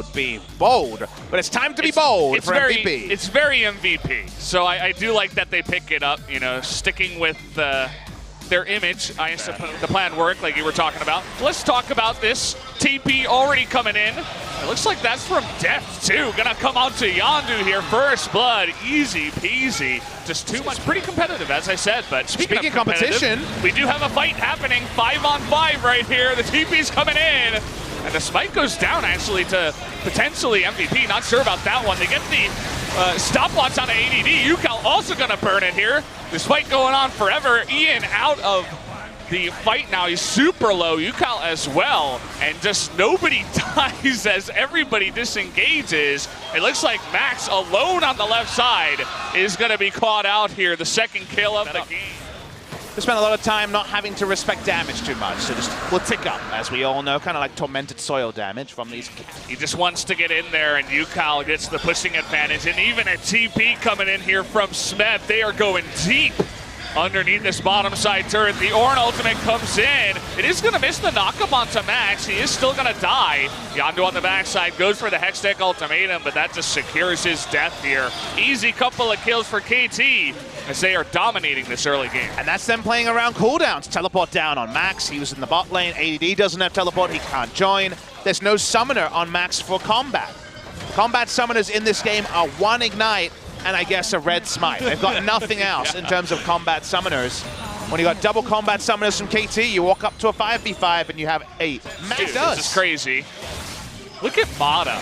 would be bold, but it's time to be bold for MVP. It's very MVP. So I do like that they pick it up, you know, sticking with their image, I suppose. The plan worked, like you were talking about. Let's talk about this. TP already coming in. It looks like that's from Deft, too. Gonna come out to Yondu here. First blood, easy peasy. Just too much. Pretty competitive, as I said. But speaking of competition, we do have a fight happening. 5-on-5 right here. The TP's coming in. And the spike goes down, actually, to potentially MVP. Not sure about that one. They get the stopwatch on ADD. UCal also going to burn it here. This fight going on forever. Ian out of the fight now. He's super low. UCal as well. And just nobody dies as everybody disengages. It looks like Max alone on the left side is going to be caught out here. The second kill of the game. We spent a lot of time not having to respect damage too much, so just we'll tick up, as we all know, kind of like tormented soil damage from these. He just wants to get in there, and UCal gets the pushing advantage, and even a TP coming in here from Smed. They are going deep underneath this bottom side turret. The Ornn ultimate comes in. It is going to miss the knockup onto Max. He is still going to die. Yondu on the backside goes for the Hextech ultimatum, but that just secures his death here. Easy couple of kills for KT as they are dominating this early game. And that's them playing around cooldowns. Teleport down on Max. He was in the bot lane. ADD doesn't have teleport. He can't join. There's no summoner on Max for combat. Combat summoners in this game are one Ignite and I guess a red smite. They've got nothing else in terms of combat summoners. When you got double combat summoners from KT, you walk up to a 5v5 and you have 8. Max does. This is crazy. Look at Mata.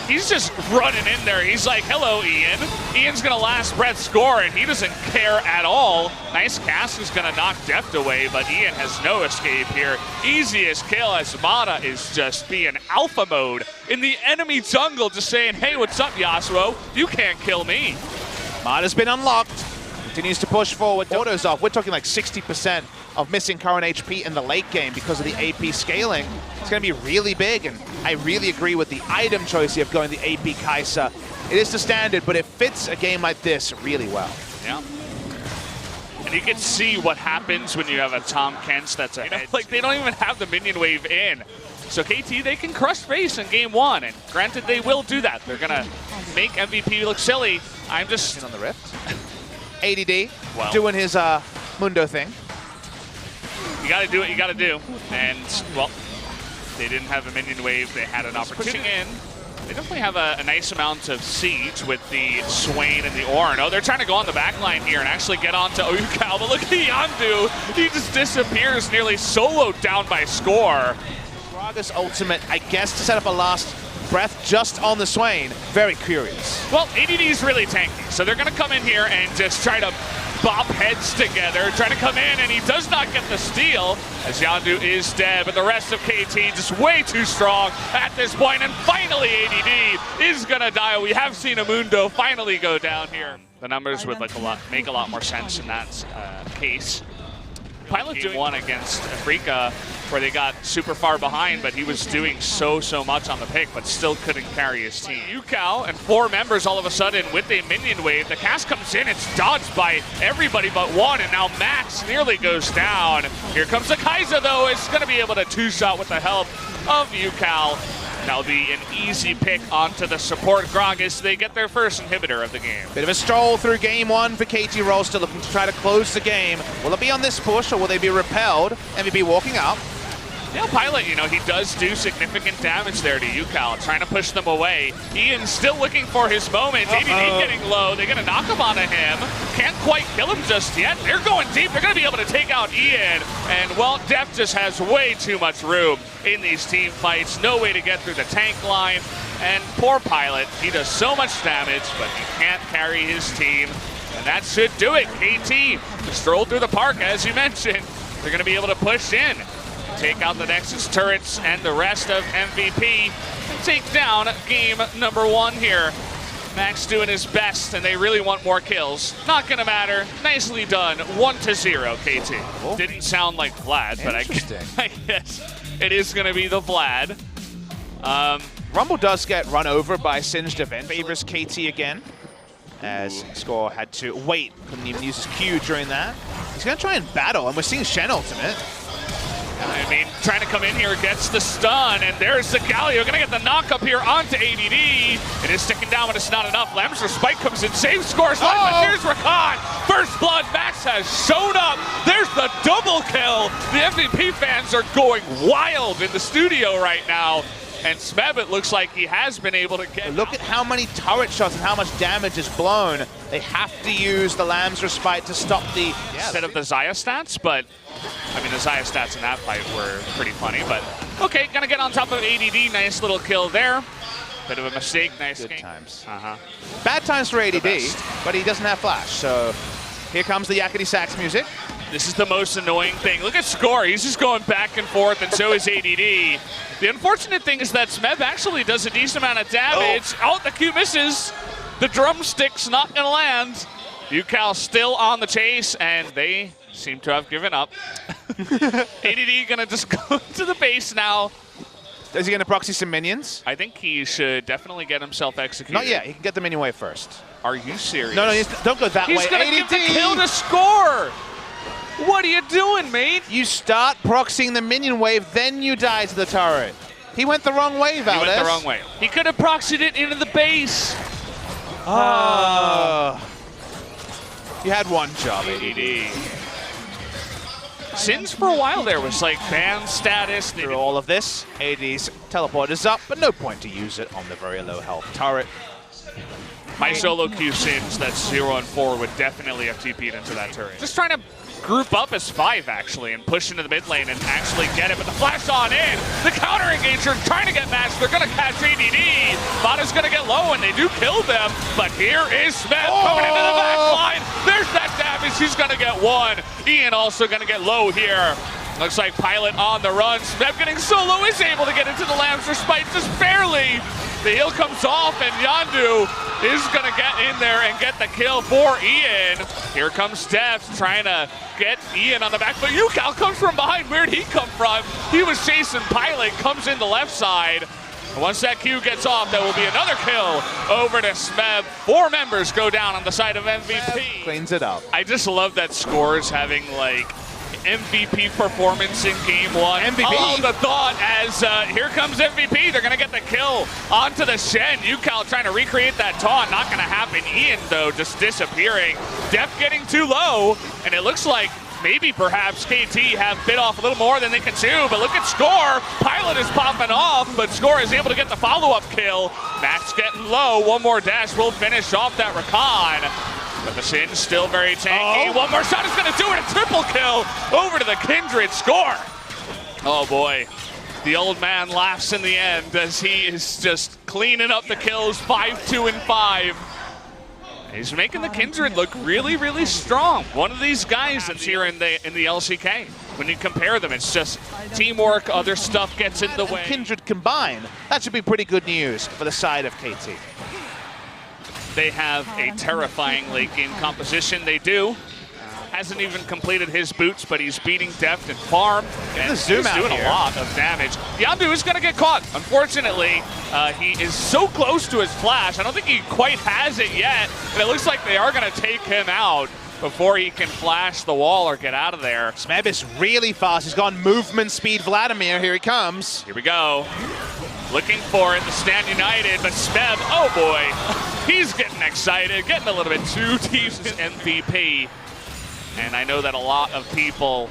He's just running in there. He's like, hello, Ian. Ian's going to last breath score, and he doesn't care at all. Nice cast is going to knock Deft away, but Ian has no escape here. Easiest kill as Mata is just being alpha mode in the enemy jungle, just saying, hey, what's up, Yasuo? You can't kill me. Mata's been unlocked. Continues to push forward. Autos off. We're talking like 60% of missing current HP in the late game because of the AP scaling. It's going to be really big, and I really agree with the item choice here of going the AP Kai'Sa. It is the standard, but it fits a game like this really well. Yeah. And you can see what happens when you have a Tom Kents that's ahead. Like, they don't even have the minion wave in. So KT, they can crush face in game 1, and granted, they will do that. They're going to make MVP look silly. I'm just... on the Rift. ADD, doing his Mundo thing. You got to do what you got to do. And, well, they didn't have a minion wave. They had an opportunity. They definitely have a nice amount of siege with the Swain and the Ornn. Oh, they're trying to go on the back line here and actually get onto UCal. But look at Yondu. He just disappears, nearly soloed down by score. Raga's ultimate, I guess, to set up a last breath just on the Swain. Very curious. Well, ADD is really tanky, so they're going to come in here and just try to bop heads together, try to come in, and he does not get the steal as Yondu is dead, but the rest of KT just way too strong at this point, and finally ADD is going to die. We have seen a Mundo finally go down here. The numbers would make a lot more sense in that case. Pilot doing one against Afrika where they got super far behind, but he was doing so much on the pick, but still couldn't carry his team. UCal and 4 members all of a sudden with a minion wave. The cast comes in, it's dodged by everybody but one, and now Max nearly goes down. Here comes the Kai'Sa though, it's gonna be able to 2-shot with the help of UCal. That'll be an easy pick onto the support Gragas. They get their first inhibitor of the game. Bit of a stroll through game 1 for KT Rolster, looking to try to close the game. Will it be on this push, or will they be repelled? MVP walking up. Yeah, Pilot, you know, he does do significant damage there to UCal, trying to push them away. Ian's still looking for his moment. ADD getting low. They're going to knock him onto him. Can't quite kill him just yet. They're going deep. They're going to be able to take out Ian. And, well, Deft just has way too much room in these team fights. No way to get through the tank line. And poor Pilot, he does so much damage, but he can't carry his team. And that should do it. KT stroll through the park, as you mentioned. They're going to be able to push in, take out the Nexus turrets and the rest of MVP, and take down game number 1 here. Max doing his best, and they really want more kills. Not gonna matter. Nicely done. 1-0, KT. Cool. Didn't sound like Vlad, but I guess it is gonna be the Vlad. Rumble does get run over by Singed Event. Favors KT again, as Score had to wait. Couldn't even use his Q during that. He's gonna try and battle, and we're seeing Shen ultimate. I mean, trying to come in here, gets the stun, and there's the Galio, gonna get the knock up here onto ADD. It is sticking down, but it's not enough. Lamster Spike comes in, saves scores, but here's Rakan. First blood, Max has shown up. There's the double kill. The MVP fans are going wild in the studio right now. And Smeb, it looks like he has been able to get... Look at how many turret shots and how much damage is blown. They have to use the Lamb's Respite to stop the... Instead of the Xayah stats, but... I mean, the Xayah stats in that fight were pretty funny, but... Okay, gonna get on top of ADD. Nice little kill there. Bit of a mistake. Nice Good game. times. Uh-huh. Bad times for ADD, but he doesn't have flash, so... Here comes the Yakety Sax music. This is the most annoying thing. Look at Score. He's just going back and forth, and so is ADD. The unfortunate thing is that Smeb actually does a decent amount of damage. Oh, the Q misses. The drumstick's not going to land. UCal still on the chase, and they seem to have given up. ADD going to just go to the base now. Is he going to proxy some minions? I think he should definitely get himself executed. Not yet. He can get the minion wave first. Are you serious? No, don't go that way. He's going to give the kill to Score. What are you doing, mate? You start proxying the minion wave, then you die to the turret. He went the wrong way, Valdez. He went the wrong way. He could have proxied it into the base. You had one job, ADD. Sins for a while there was like ban status. Through all of this, AD's teleport is up, but no point to use it on the very low health turret. My solo queue Sins that's 0 and 4 would definitely have TP'd into that turret. Just trying to group up as 5 actually and push into the mid lane and actually get it, but the flash on in. The counter engager trying to get matched. They're gonna catch ADD. Vada's gonna get low and they do kill them, but here is Smith coming into the back line. There's that damage. He's gonna get one. Ian also gonna get low here. Looks like Pilot on the run. Smeb getting solo is able to get into the Lamb's Respite just barely. The heal comes off and Yondu is gonna get in there and get the kill for Ian. Here comes Steph trying to get Ian on the back, but UCal comes from behind. Where'd he come from? He was chasing Pilot, comes in the left side. Once that Q gets off, there will be another kill over to Smeb. 4 members go down on the side of MVP. Cleans it up. I just love that Scores having like MVP performance in game 1. MVP. Oh, the thought as here comes MVP. They're going to get the kill onto the Shen. UCal trying to recreate that taunt. Not going to happen. Ian, though, just disappearing. Def getting too low, and it looks like maybe perhaps KT have bit off a little more than they can chew, but look at Score. Pilot is popping off, but Score is able to get the follow-up kill. Max getting low. One more dash will finish off that Rakan. But the Shin's still very tanky. One more shot is going to do it. A triple kill over to the Kindred. Score. Oh, boy. The old man laughs in the end as he is just cleaning up the kills. 5-2 and 5. He's making the Kindred look really, really strong. One of these guys that's here in the LCK. When you compare them, it's just teamwork, other stuff gets in the way. Kindred combined. That should be pretty good news for the side of KT. They have a terrifying late game composition. They do. Hasn't even completed his boots, but he's beating Deft and Farm. And he's doing a lot of damage. Yondu is going to get caught. Unfortunately, he is so close to his flash. I don't think he quite has it yet. And it looks like they are going to take him out before he can flash the wall or get out of there. Smeb is really fast. He's gone movement speed Vladimir. Here he comes. Here we go. Looking for it, the Stand United, but Smeb, oh boy, he's getting excited, getting a little bit too deep in MVP. And I know that a lot of people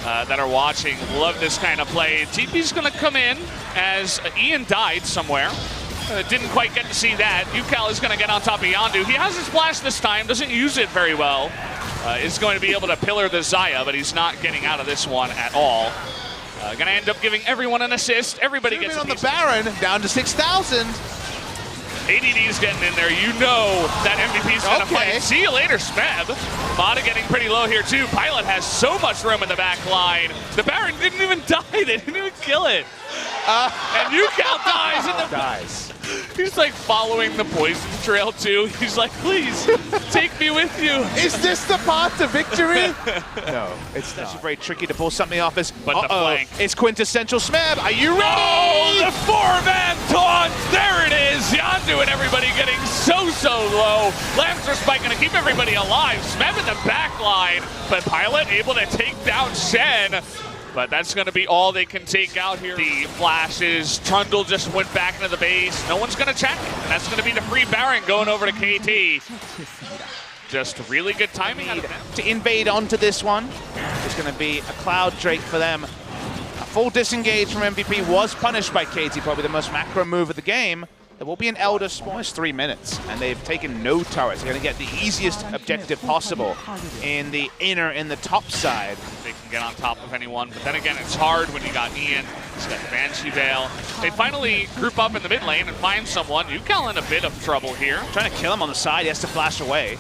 that are watching love this kind of play. TP's gonna come in as Ian died somewhere. Didn't quite get to see that. UCal is gonna get on top of Yondu. He has his flash this time, doesn't use it very well. Is going to be able to pillar the Xayah, but he's not getting out of this one at all. Gonna end up giving everyone an assist. Everybody gets on the Baron, down to 6,000. ADD's getting in there. You know that MVP's gonna fight. See you later, Smeb. Mata getting pretty low here too. Pilot has so much room in the back line. The Baron didn't even die. They didn't even kill it. And UCal dies in the dies. He's like following the poison trail too. He's like, please, take me with you. Is this the path to victory? No, it's actually very tricky to pull something off this. But the flank. It's quintessential Smeb. Are you ready? Oh, the 4-man taunt. There it is. Yondu and everybody getting so low. Lamster Spike gonna keep everybody alive. Smeb in the back line, but Pilot able to take down Shen. but that's going to be all they can take out here. The flashes, Trundle just went back into the base. No one's going to check, and that's going to be the free Baron going over to KT. Just really good timing out of them. To invade onto this one, it's going to be a Cloud Drake for them. A full disengage from MVP was punished by KT, probably the most macro move of the game. There will be an Elder spawn. Almost 3 minutes, and they've taken no turrets. They're going to get the easiest objective possible in the inner, in the top side. They can get on top of anyone, but then again, it's hard when you got Ian, he's got Banshee Veil. They finally group up in the mid lane and find someone. UCal in a bit of trouble here. Trying to kill him on the side, he has to flash away.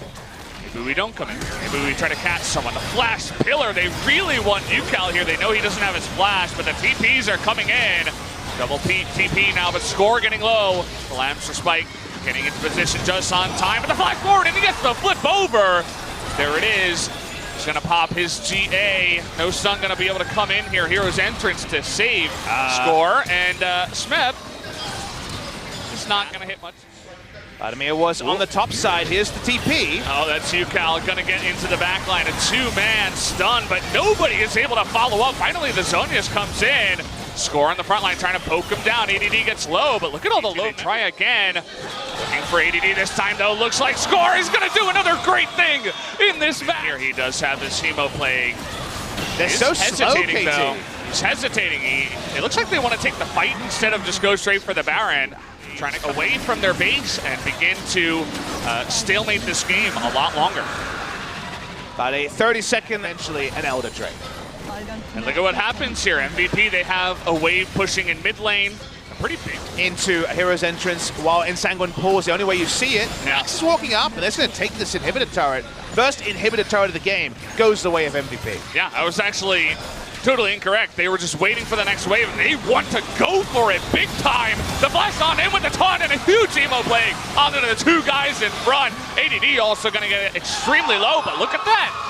Maybe we don't come in. Maybe we try to catch someone. The flash pillar, they really want UCal here. They know he doesn't have his flash, but the TPs are coming in. Double TP now, but score getting low. The Lamster Spike getting into position just on time, but the flash forward, and he gets the flip over. There it is. He's gonna pop his GA. No Sun gonna be able to come in here. Hero's entrance to save score, and Smeb is not gonna hit much. Vladimir was on the top side. Here's the TP. Oh, that's UCal gonna get into the back line. A two-man stun, but nobody is able to follow up. Finally, the Zonius comes in. Score on the front line, trying to poke him down. ADD gets low, but look at all the low. Try again. Looking for ADD this time, though. Looks like Score is going to do another great thing in this match. Here he does have this Hemo playing. They're so hesitating, slow, though. He's hesitating. It looks like they want to take the fight instead of just go straight for the Baron. Trying to go away from their base and begin to stalemate this game a lot longer. About a 30-second, eventually, an Elder Drake. And look at what happens here. MVP, they have a wave pushing in mid lane. Pretty big. Into a Hero's entrance while Ensanguine pulls. The only way you see it, Max is walking up, and they're going to take this inhibitor turret. First inhibitor turret of the game goes the way of MVP. Yeah, I was actually totally incorrect. They were just waiting for the next wave, and they want to go for it big time. The flash on in with the taunt and a huge emo playing onto the two guys in front. ADD also going to get extremely low, but look at that.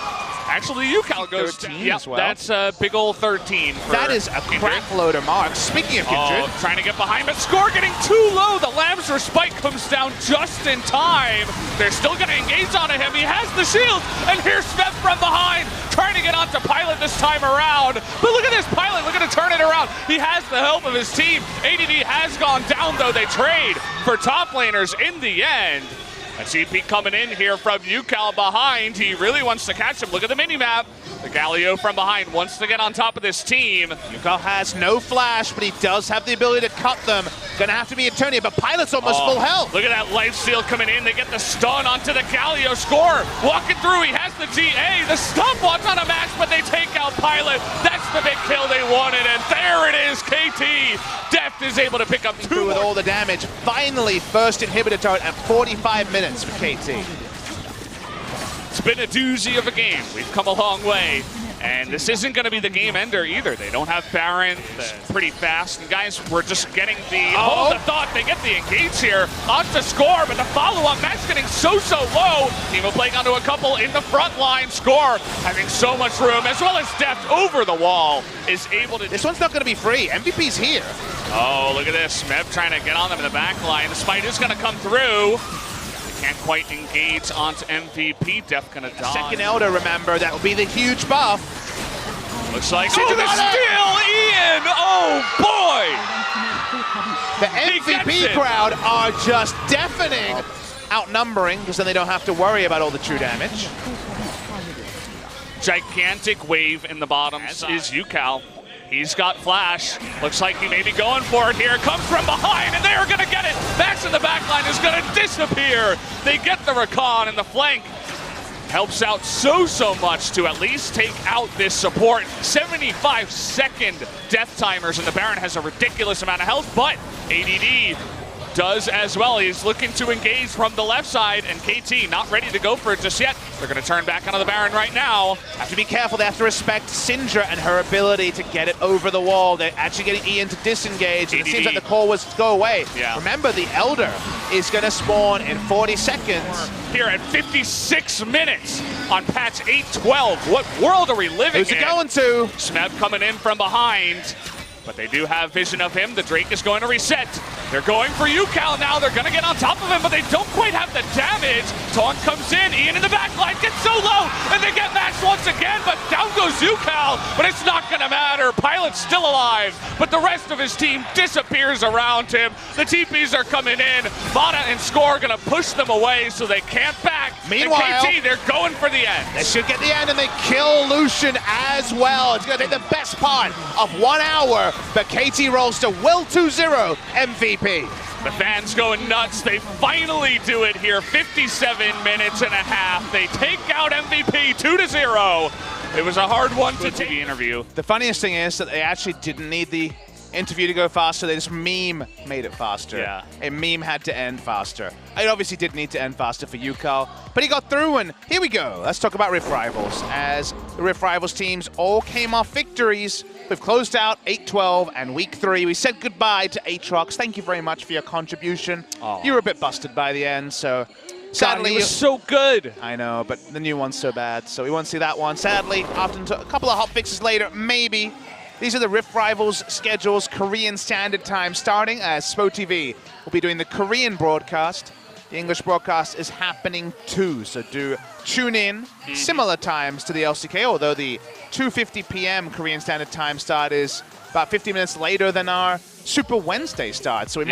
Actually, UCal goes 13 yep, as well. That's a big old 13. That is a crack loader, Mark. Speaking of Kindred. Trying to get behind, but Score getting too low. The Lamster Spike comes down just in time. They're still going to engage on him. He has the shield, and here's Smeb from behind, trying to get onto Pilot this time around. But look at this Pilot, looking to turn it around. He has the help of his team. ADD has gone down, though. They trade for top laners in the end. A TP coming in here from UCal behind. He really wants to catch him. Look at the mini-map. The Galio from behind wants to get on top of this team. UCal has no flash, but he does have the ability to cut them. Gonna have to be Eternia, but Pilot's almost full health. Look at that lifesteal coming in. They get the stun onto the Galio. Score walking through. He has the GA. The stopwatch on a Max, but they take out Pilot. That's the big kill they wanted, and there it is. KT Deft is able to pick up two with all the damage. Finally, first inhibitor turret at 45 minutes for KT. It's been a doozy of a game. We've come a long way. And this isn't going to be the game ender either. They don't have Baron. It's pretty fast. And guys, we're just getting the hold the thought. They get the engage here. On to Score, but the follow-up, Max getting so low. Team of playing onto a couple in the front line. Score having so much room, as well as Deft over the wall is able to... This one's not going to be free. MVP's here. Oh, look at this. Smeb trying to get on them in the back line. The Smite is going to come through. Can't quite engage onto MVP. Def gonna die. Second Elder, remember, that will be the huge buff. Looks like into the steal, Ian! Oh boy! The MVP crowd are just deafening, outnumbering, because then they don't have to worry about all the true damage. Gigantic wave in the bottom is UCal. He's got flash. Looks like he may be going for it here. Comes from behind, and they're going to get it. Max in the back line is going to disappear. They get the recon, and the flank helps out so much to at least take out this support. 75-second death timers, and the Baron has a ridiculous amount of health, but ADD does as well. He's looking to engage from the left side, and KT not ready to go for it just yet. They're going to turn back onto the Baron right now. Have to be careful. They have to respect Syndra and her ability to get it over the wall. They're actually getting Ian to disengage, and it seems like the call was to go away. Yeah. Remember, the Elder is going to spawn in 40 seconds. Here at 56 minutes on patch 812. What world are we living in? Who's it going to? Smeb coming in from behind. But they do have vision of him. The Drake is going to reset. They're going for UCal now. They're going to get on top of him, but they don't quite have the damage. Taunt comes in. Ian in the backline gets so low, and they get Max once again, but down goes UCal. But it's not going to matter. Pilot's still alive, but the rest of his team disappears around him. The TPs are coming in. Mana and Score are going to push them away so they can't back. Meanwhile, and KT, they're going for the end. They should get the end, and they kill Lucian as well. It's going to take the best part of 1 hour, but KT Rolster will 2-0 MVP. The fans going nuts. They finally do it here. 57 minutes and a half. They take out MVP 2-0. It was a hard one to take. The interview. The funniest thing is that they actually didn't need the interview to go faster. They just meme made it faster. Yeah. A meme had to end faster. It obviously did need to end faster for UCal, but he got through, and here we go. Let's talk about Rift Rivals. As the Rift Rivals teams all came off victories, we've closed out 8-12 and week 3. We said goodbye to Aatrox. Thank you very much for your contribution. Aww. You were a bit busted by the end, so sadly. God, he was so good. I know, but the new one's so bad, so we won't see that one. Sadly, after a couple of hot fixes later, maybe. These are the Rift Rivals schedules, Korean Standard Time starting, as SPO TV will be doing the Korean broadcast. The English broadcast is happening too, so do tune in. Similar times to the LCK, although the 2:50 p.m. Korean Standard Time start is about 50 minutes later than our Super Wednesday start. So we might